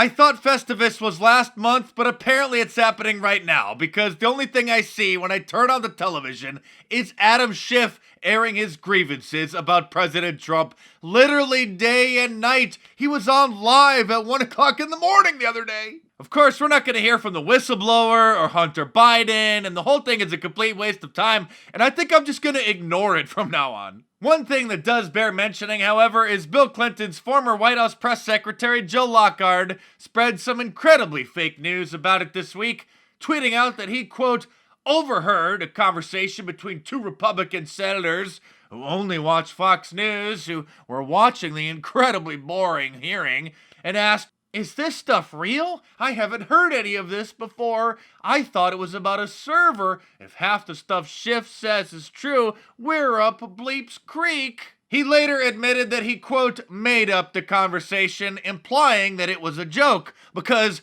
I thought Festivus was last month, but apparently it's happening right now, because the only thing I see when I turn on the television is Adam Schiff airing his grievances about President Trump literally day and night. He was on live at 1 o'clock in the morning the other day. Of course, we're not going to hear from the whistleblower or Hunter Biden, and the whole thing is a complete waste of time, and I think I'm just going to ignore it from now on. One thing that does bear mentioning, however, is Bill Clinton's former White House press secretary, Joe Lockhart, spread some incredibly fake news about it this week, tweeting out that he, quote, overheard a conversation between two Republican senators who only watch Fox News, who were watching the incredibly boring hearing, and asked, "Is this stuff real? I haven't heard any of this before. I thought it was about a server. If half the stuff Schiff says is true, we're up Bleeps Creek." He later admitted that he, quote, made up the conversation, implying that it was a joke, because,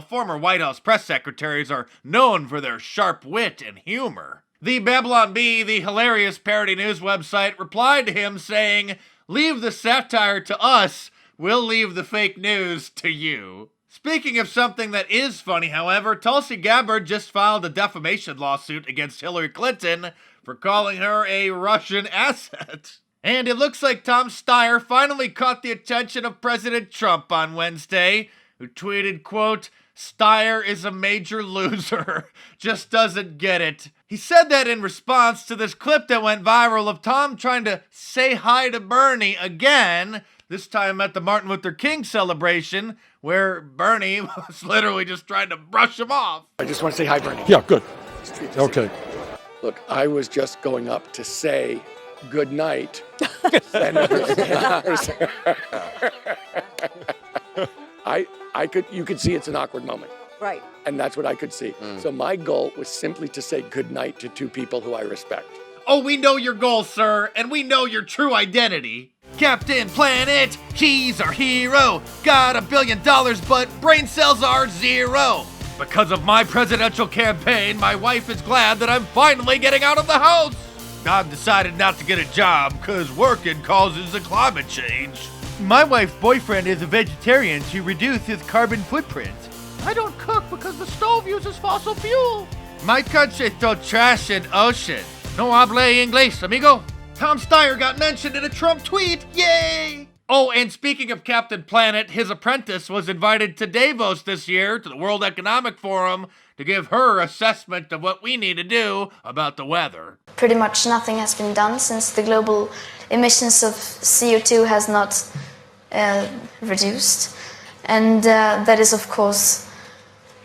former White House press secretaries are known for their sharp wit and humor. The Babylon Bee, the hilarious parody news website, replied to him saying, "Leave the satire to us. We'll leave the fake news to you." Speaking of something that is funny, however, Tulsi Gabbard just filed a defamation lawsuit against Hillary Clinton for calling her a Russian asset. And it looks like Tom Steyer finally caught the attention of President Trump on Wednesday, who tweeted, quote, "Steyer is a major loser, just doesn't get it." He said that in response to this clip that went viral of Tom trying to say hi to Bernie again, this time at the Martin Luther King celebration, where Bernie was literally just trying to brush him off. I just want to say hi, Bernie. Yeah, good. Okay. Look, I was just going up to say good night, Senators. You could see it's an awkward moment. Right. And that's what I could see. So my goal was simply to say good night to two people who I respect. Oh, we know your goal, sir, and we know your true identity. Captain Planet, he's our hero. Got $1 billion, but brain cells are 0. Because of my presidential campaign, my wife is glad that I'm finally getting out of the house. I've decided not to get a job because working causes a climate change. My wife's boyfriend is a vegetarian to reduce his carbon footprint. I don't cook because the stove uses fossil fuel. My country throw trash in ocean. No habla inglés, amigo. Tom Steyer got mentioned in a Trump tweet. Yay! Oh, and speaking of Captain Planet, his apprentice was invited to Davos this year to the World Economic Forum to give her assessment of what we need to do about the weather. Pretty much nothing has been done since the global emissions of CO2 has not reduced. And that is, of course,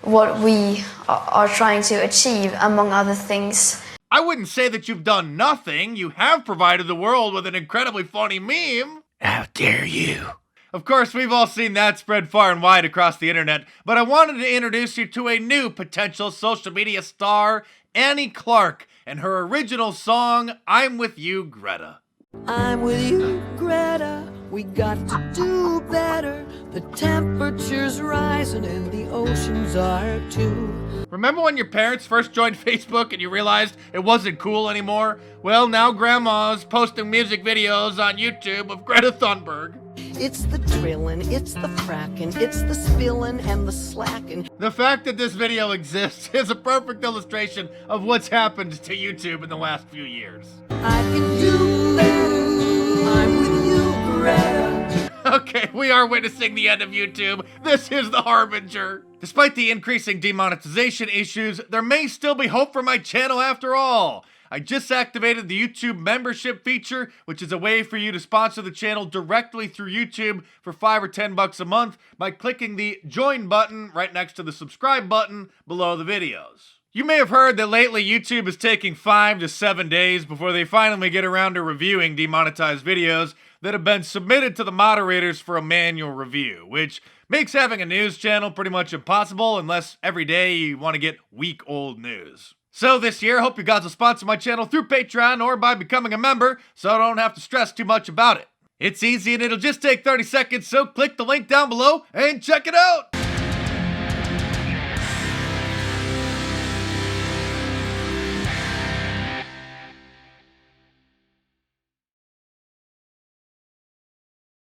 what we are trying to achieve, among other things. I wouldn't say that you've done nothing. You have provided the world with an incredibly funny meme. How dare you? Of course, we've all seen that spread far and wide across the internet, but I wanted to introduce you to a new potential social media star, Annie Clark, and her original song, I'm With You, Greta. I'm with you, Greta. We got to do better. The temperature's rising and the oceans are too. Remember when your parents first joined Facebook and you realized it wasn't cool anymore? Well, now Grandma's posting music videos on YouTube of Greta Thunberg. It's the drillin', it's the frackin', it's the spillin' and the slackin'. The fact that this video exists is a perfect illustration of what's happened to YouTube in the last few years. I can do better. I'm with you, Greta. Okay, we are witnessing the end of YouTube. This is the harbinger. Despite the increasing demonetization issues, there may still be hope for my channel after all. I just activated the YouTube membership feature, which is a way for you to sponsor the channel directly through YouTube for $5 or $10 a month by clicking the join button right next to the subscribe button below the videos. You may have heard that lately YouTube is taking 5 to 7 days before they finally get around to reviewing demonetized videos that have been submitted to the moderators for a manual review, which makes having a news channel pretty much impossible unless every day you want to get week-old news. So this year, I hope you guys will sponsor my channel through Patreon or by becoming a member so I don't have to stress too much about it. It's easy and it'll just take 30 seconds, so click the link down below and check it out!